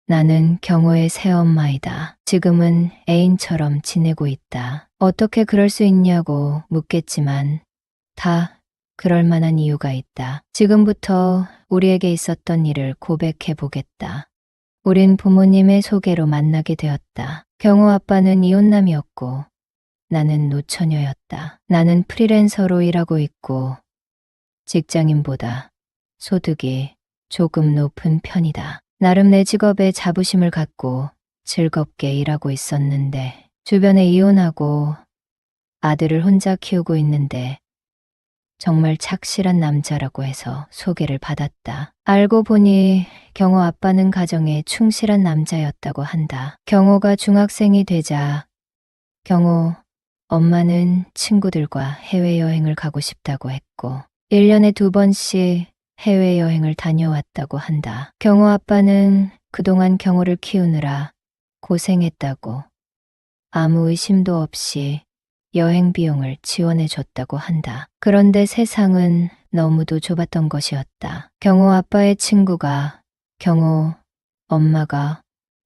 나는 경호의 새엄마이다. 지금은 애인처럼 지내고 있다. 어떻게 그럴 수 있냐고 묻겠지만 다 그럴 만한 이유가 있다. 지금부터 우리에게 있었던 일을 고백해 보겠다. 우린 부모님의 소개로 만나게 되었다. 경호 아빠는 이혼남이었고 나는 노처녀였다. 나는 프리랜서로 일하고 있고 직장인보다 소득이 조금 높은 편이다. 나름 내 직업에 자부심을 갖고 즐겁게 일하고 있었는데 주변에 이혼하고 아들을 혼자 키우고 있는데 정말 착실한 남자라고 해서 소개를 받았다. 알고 보니 경호 아빠는 가정에 충실한 남자였다고 한다. 경호가 중학생이 되자 경호 엄마는 친구들과 해외여행을 가고 싶다고 했고 1년에 2번씩 해외여행을 다녀왔다고 한다. 경호 아빠는 그동안 경호를 키우느라 고생했다고 아무 의심도 없이 여행 비용을 지원해 줬다고 한다. 그런데 세상은 너무도 좁았던 것이었다. 경호 아빠의 친구가 경호 엄마가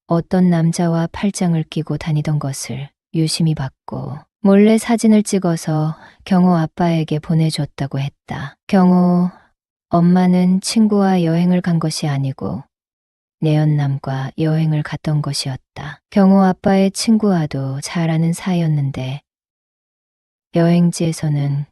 어떤 남자와 팔짱을 끼고 다니던 것을 유심히 봤고 몰래 사진을 찍어서 경호 아빠에게 보내줬다고 했다. 경호 엄마는 친구와 여행을 간 것이 아니고 내연남과 여행을 갔던 것이었다. 경호 아빠의 친구와도 잘 아는 사이였는데 여행지에서는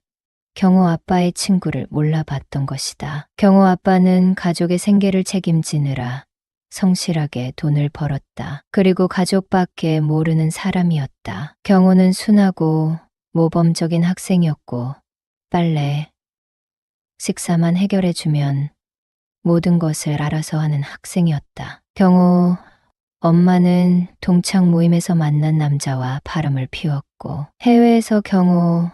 경호 아빠의 친구를 몰라봤던 것이다. 경호 아빠는 가족의 생계를 책임지느라 성실하게 돈을 벌었다. 그리고 가족밖에 모르는 사람이었다. 경호는 순하고 모범적인 학생이었고 빨래, 식사만 해결해주면 모든 것을 알아서 하는 학생이었다. 경호 엄마는 동창 모임에서 만난 남자와 바람을 피웠고 해외에서 경호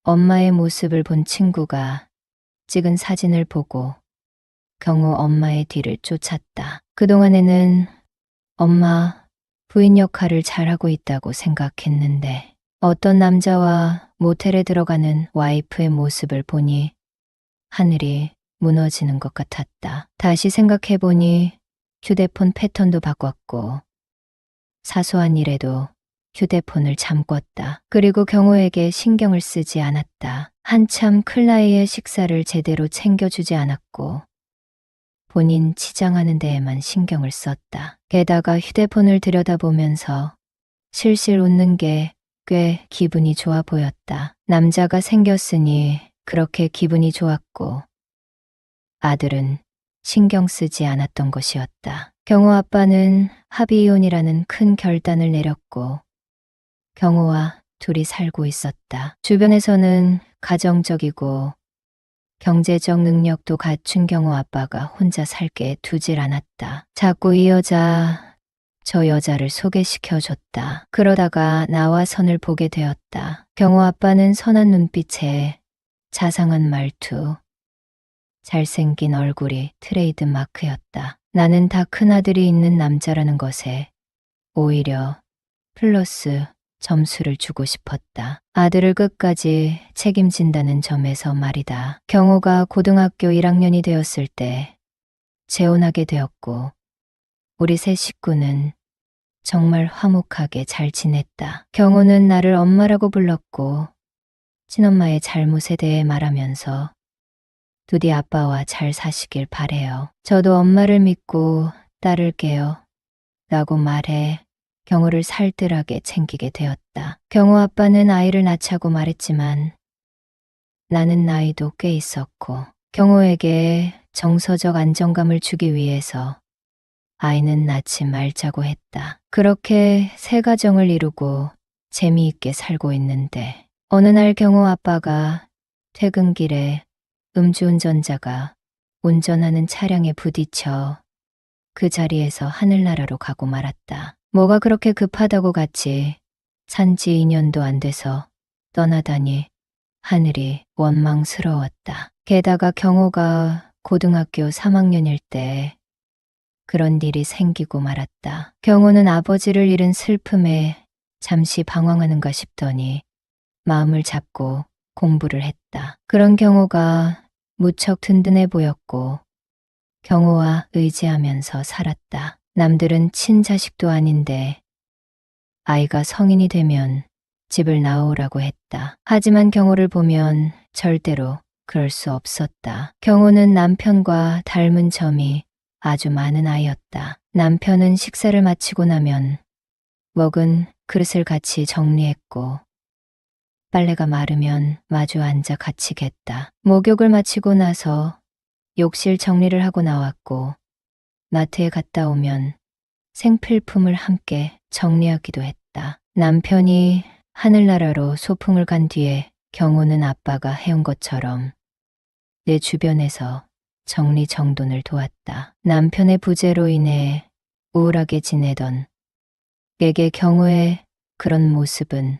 엄마의 모습을 본 친구가 찍은 사진을 보고 경호 엄마의 뒤를 쫓았다. 그동안에는 엄마 부인 역할을 잘하고 있다고 생각했는데 어떤 남자와 모텔에 들어가는 와이프의 모습을 보니 하늘이 무너지는 것 같았다. 다시 생각해보니 휴대폰 패턴도 바꿨고 사소한 일에도 휴대폰을 잠궜다. 그리고 경호에게 신경을 쓰지 않았다. 한참 클라이의 식사를 제대로 챙겨주지 않았고 본인 치장하는 데에만 신경을 썼다. 게다가 휴대폰을 들여다보면서 실실 웃는 게 꽤 기분이 좋아 보였다. 남자가 생겼으니 그렇게 기분이 좋았고 아들은 신경 쓰지 않았던 것이었다. 경호 아빠는 합의이혼이라는 큰 결단을 내렸고 경호와 둘이 살고 있었다. 주변에서는 가정적이고 경제적 능력도 갖춘 경호 아빠가 혼자 살게 두질 않았다. 자꾸 이 여자, 저 여자를 소개시켜줬다. 그러다가 나와 선을 보게 되었다. 경호 아빠는 선한 눈빛에 자상한 말투, 잘생긴 얼굴이 트레이드 마크였다. 나는 다 큰아들이 있는 남자라는 것에 오히려 플러스 점수를 주고 싶었다. 아들을 끝까지 책임진다는 점에서 말이다. 경호가 고등학교 1학년이 되었을 때 재혼하게 되었고 우리 세 식구는 정말 화목하게 잘 지냈다. 경호는 나를 엄마라고 불렀고 친엄마의 잘못에 대해 말하면서 두디 아빠와 잘 사시길 바래요. 저도 엄마를 믿고 따를게요. 라고 말해 경호를 살뜰하게 챙기게 되었다. 경호 아빠는 아이를 낳자고 말했지만 나는 나이도 꽤 있었고 경호에게 정서적 안정감을 주기 위해서 아이는 낳지 말자고 했다. 그렇게 새 가정을 이루고 재미있게 살고 있는데 어느 날 경호 아빠가 퇴근길에 음주운전자가 운전하는 차량에 부딪혀 그 자리에서 하늘나라로 가고 말았다. 뭐가 그렇게 급하다고 갔지. 산지 2년도 안 돼서 떠나다니 하늘이 원망스러웠다. 게다가 경호가 고등학교 3학년일 때 그런 일이 생기고 말았다. 경호는 아버지를 잃은 슬픔에 잠시 방황하는가 싶더니 마음을 잡고 공부를 했다. 그런 경호가 무척 든든해 보였고 경호와 의지하면서 살았다. 남들은 친자식도 아닌데 아이가 성인이 되면 집을 나오라고 했다. 하지만 경호를 보면 절대로 그럴 수 없었다. 경호는 남편과 닮은 점이 아주 많은 아이였다. 남편은 식사를 마치고 나면 먹은 그릇을 같이 정리했고 빨래가 마르면 마주 앉아 같이 갰다. 목욕을 마치고 나서 욕실 정리를 하고 나왔고 마트에 갔다 오면 생필품을 함께 정리하기도 했다. 남편이 하늘나라로 소풍을 간 뒤에 경호는 아빠가 해온 것처럼 내 주변에서 정리정돈을 도왔다. 남편의 부재로 인해 우울하게 지내던 내게 경호의 그런 모습은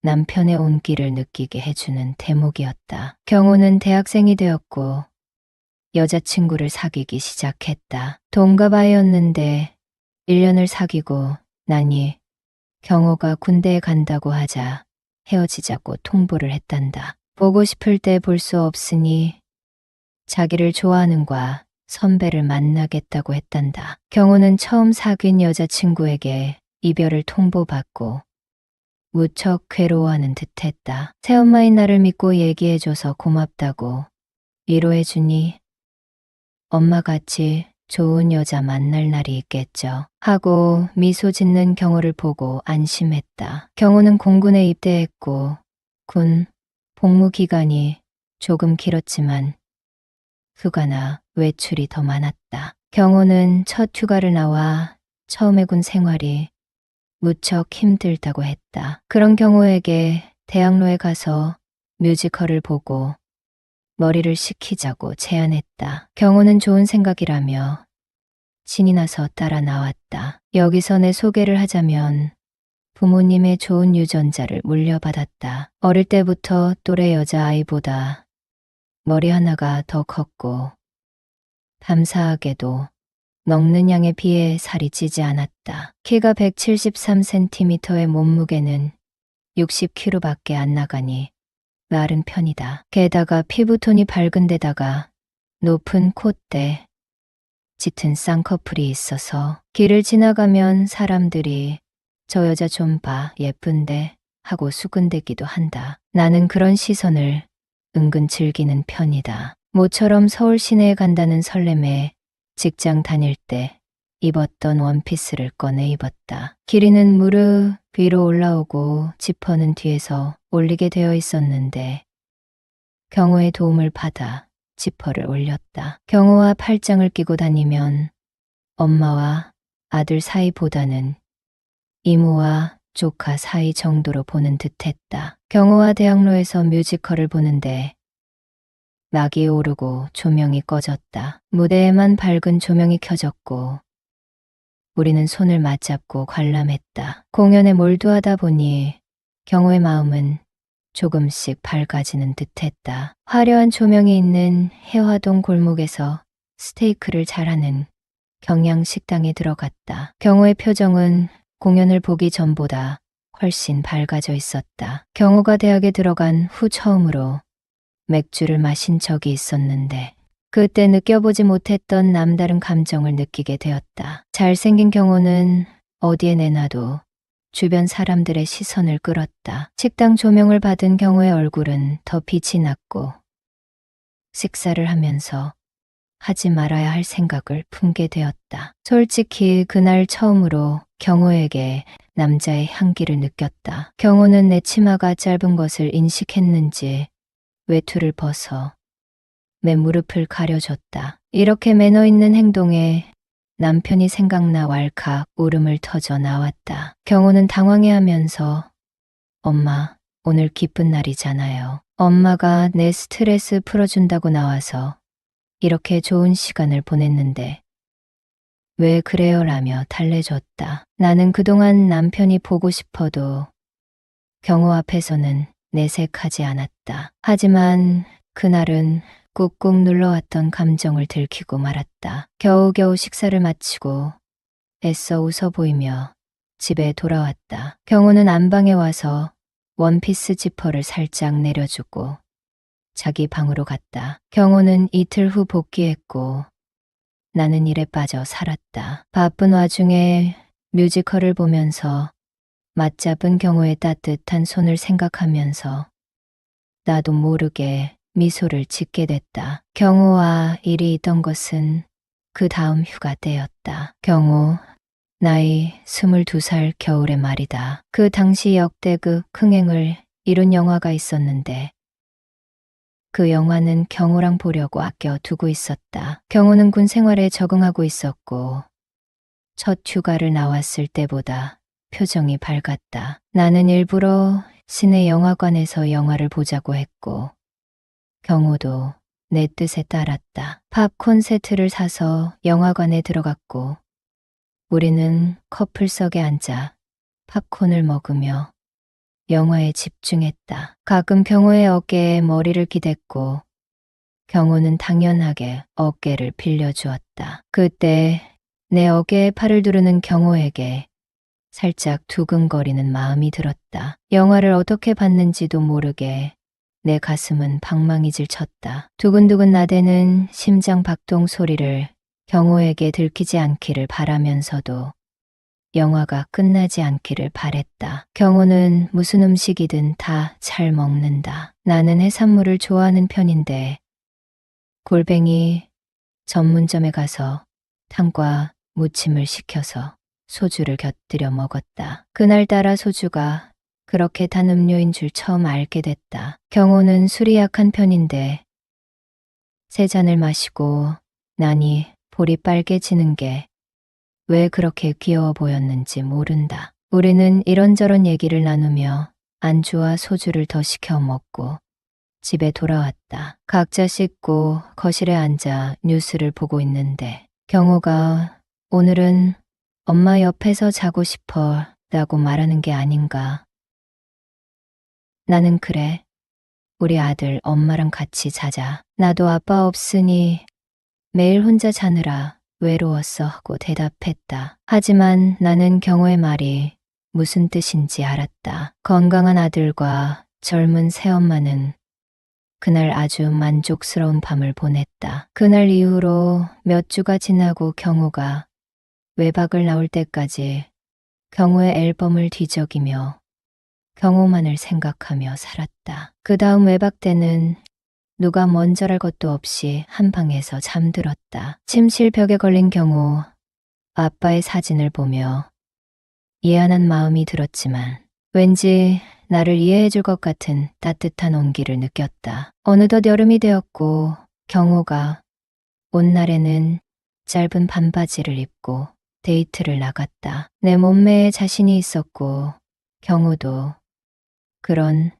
남편의 온기를 느끼게 해주는 대목이었다. 경호는 대학생이 되었고 여자친구를 사귀기 시작했다. 동갑 아이였는데 1년을 사귀고 나니 경호가 군대에 간다고 하자 헤어지자고 통보를 했단다. 보고 싶을 때 볼 수 없으니 자기를 좋아하는과 선배를 만나겠다고 했단다. 경호는 처음 사귄 여자친구에게 이별을 통보받고 무척 괴로워하는 듯했다. 새엄마인 나를 믿고 얘기해줘서 고맙다고 위로해주니 엄마같이 좋은 여자 만날 날이 있겠죠 하고 미소 짓는 경호를 보고 안심했다. 경호는 공군에 입대했고 군 복무 기간이 조금 길었지만 휴가나 외출이 더 많았다. 경호는 첫 휴가를 나와 처음의 군 생활이 무척 힘들다고 했다. 그런 경호에게 대학로에 가서 뮤지컬을 보고 머리를 식히자고 제안했다. 경호는 좋은 생각이라며 신이 나서 따라 나왔다. 여기서 내 소개를 하자면 부모님의 좋은 유전자를 물려받았다. 어릴 때부터 또래 여자아이보다 머리 하나가 더 컸고 감사하게도 먹는 양에 비해 살이 찌지 않았다. 키가 173cm의 몸무게는 60kg밖에 안 나가니 마른 편이다. 게다가 피부톤이 밝은 데다가 높은 콧대, 짙은 쌍꺼풀이 있어서 길을 지나가면 사람들이 저 여자 좀 봐, 예쁜데 하고 수근대기도 한다. 나는 그런 시선을 은근 즐기는 편이다. 모처럼 서울 시내에 간다는 설렘에 직장 다닐 때 입었던 원피스를 꺼내 입었다. 길이는 무릎 위로 올라오고 지퍼는 뒤에서 올리게 되어 있었는데 경호의 도움을 받아 지퍼를 올렸다. 경호와 팔짱을 끼고 다니면 엄마와 아들 사이보다는 이모와 조카 사이 정도로 보는 듯했다. 경호와 대학로에서 뮤지컬을 보는데 막이 오르고 조명이 꺼졌다. 무대에만 밝은 조명이 켜졌고 우리는 손을 맞잡고 관람했다. 공연에 몰두하다 보니 경호의 마음은 조금씩 밝아지는 듯했다. 화려한 조명이 있는 해화동 골목에서 스테이크를 잘하는 경양식당에 들어갔다. 경호의 표정은 공연을 보기 전보다 훨씬 밝아져 있었다. 경호가 대학에 들어간 후 처음으로 맥주를 마신 적이 있었는데 그때 느껴보지 못했던 남다른 감정을 느끼게 되었다. 잘생긴 경호는 어디에 내놔도 주변 사람들의 시선을 끌었다. 식당 조명을 받은 경호의 얼굴은 더 빛이 났고 식사를 하면서 하지 말아야 할 생각을 품게 되었다. 솔직히 그날 처음으로 경호에게 남자의 향기를 느꼈다. 경호는 내 치마가 짧은 것을 인식했는지 외투를 벗어 내 무릎을 가려줬다. 이렇게 매너 있는 행동에 남편이 생각나 왈칵 울음을 터져 나왔다. 경호는 당황해하면서 엄마, 오늘 기쁜 날이잖아요. 엄마가 내 스트레스 풀어준다고 나와서 이렇게 좋은 시간을 보냈는데 왜 그래요? 라며 달래줬다. 나는 그동안 남편이 보고 싶어도 경호 앞에서는 내색하지 않았다. 하지만 그날은 꾹꾹 눌러왔던 감정을 들키고 말았다. 겨우겨우 식사를 마치고 애써 웃어 보이며 집에 돌아왔다. 경호는 안방에 와서 원피스 지퍼를 살짝 내려주고 자기 방으로 갔다. 경호는 이틀 후 복귀했고 나는 일에 빠져 살았다. 바쁜 와중에 뮤지컬을 보면서 맞잡은 경호의 따뜻한 손을 생각하면서 나도 모르게 미소를 짓게 됐다. 경호와 일이 있던 것은 그 다음 휴가 때였다. 경호, 나이 22살 겨울의 말이다. 그 당시 역대급 흥행을 이룬 영화가 있었는데 그 영화는 경호랑 보려고 아껴두고 있었다. 경호는 군 생활에 적응하고 있었고 첫 휴가를 나왔을 때보다 표정이 밝았다. 나는 일부러 시내 영화관에서 영화를 보자고 했고 경호도 내 뜻에 따랐다. 팝콘 세트를 사서 영화관에 들어갔고 우리는 커플석에 앉아 팝콘을 먹으며 영화에 집중했다. 가끔 경호의 어깨에 머리를 기댔고 경호는 당연하게 어깨를 빌려주었다. 그때 내 어깨에 팔을 두르는 경호에게 살짝 두근거리는 마음이 들었다. 영화를 어떻게 봤는지도 모르게 내 가슴은 방망이질 쳤다. 두근두근 나대는 심장 박동 소리를 경호에게 들키지 않기를 바라면서도 영화가 끝나지 않기를 바랬다. 경호는 무슨 음식이든 다 잘 먹는다. 나는 해산물을 좋아하는 편인데 골뱅이 전문점에 가서 탕과 무침을 시켜서 소주를 곁들여 먹었다. 그날따라 소주가 그렇게 단 음료인 줄 처음 알게 됐다. 경호는 술이 약한 편인데 세 잔을 마시고 나니 볼이 빨개지는 게 왜 그렇게 귀여워 보였는지 모른다. 우리는 이런저런 얘기를 나누며 안주와 소주를 더 시켜 먹고 집에 돌아왔다. 각자 씻고 거실에 앉아 뉴스를 보고 있는데 경호가 오늘은 엄마 옆에서 자고 싶어 라고 말하는 게 아닌가. 나는 그래. 우리 아들 엄마랑 같이 자자. 나도 아빠 없으니 매일 혼자 자느라 외로웠어 하고 대답했다. 하지만 나는 경호의 말이 무슨 뜻인지 알았다. 건강한 아들과 젊은 새엄마는 그날 아주 만족스러운 밤을 보냈다. 그날 이후로 몇 주가 지나고 경호가 외박을 나올 때까지 경호의 앨범을 뒤적이며 경호만을 생각하며 살았다. 그 다음 외박 때는 누가 먼저랄 것도 없이 한 방에서 잠들었다. 침실 벽에 걸린 경호, 아빠의 사진을 보며 미안한 마음이 들었지만 왠지 나를 이해해줄 것 같은 따뜻한 온기를 느꼈다. 어느덧 여름이 되었고 경호가 온 날에는 짧은 반바지를 입고 데이트를 나갔다. 내 몸매에 자신이 있었고 경호도 그런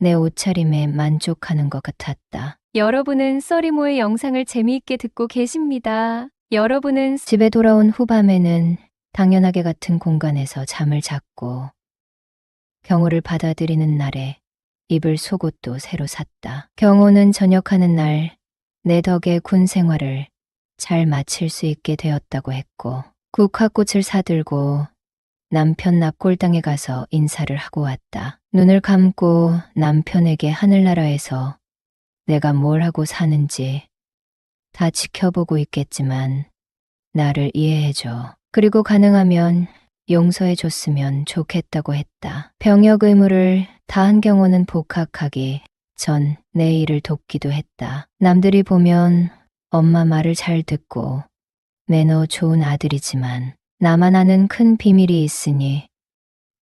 내 옷차림에 만족하는 것 같았다. 여러분은 써리모의 영상을 재미있게 듣고 계십니다. 여러분은 집에 돌아온 후밤에는 당연하게 같은 공간에서 잠을 잤고 경호를 받아들이는 날에 입을 속옷도 새로 샀다. 경호는 전역하는 날 내 덕에 군 생활을 잘 마칠 수 있게 되었다고 했고 국화꽃을 사들고 남편 납골당에 가서 인사를 하고 왔다. 눈을 감고 남편에게 하늘나라에서 내가 뭘 하고 사는지 다 지켜보고 있겠지만 나를 이해해줘. 그리고 가능하면 용서해줬으면 좋겠다고 했다. 병역 의무를 다한 경우는 복학하기 전 내 일을 돕기도 했다. 남들이 보면 엄마 말을 잘 듣고 매너 좋은 아들이지만 나만 아는 큰 비밀이 있으니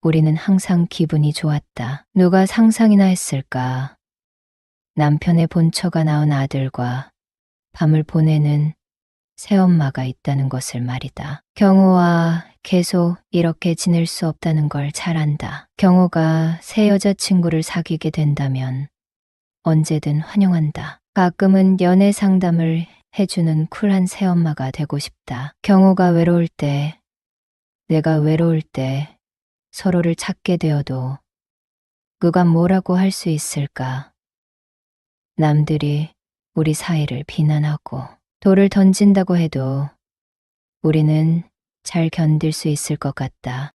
우리는 항상 기분이 좋았다. 누가 상상이나 했을까. 남편의 본처가 낳은 아들과 밤을 보내는 새엄마가 있다는 것을 말이다. 경호와 계속 이렇게 지낼 수 없다는 걸 잘 안다. 경호가 새 여자친구를 사귀게 된다면 언제든 환영한다. 가끔은 연애 상담을 해주는 쿨한 새엄마가 되고 싶다. 경호가 외로울 때, 내가 외로울 때 서로를 찾게 되어도 누가 뭐라고 할 수 있을까? 남들이 우리 사이를 비난하고 돌을 던진다고 해도 우리는 잘 견딜 수 있을 것 같다.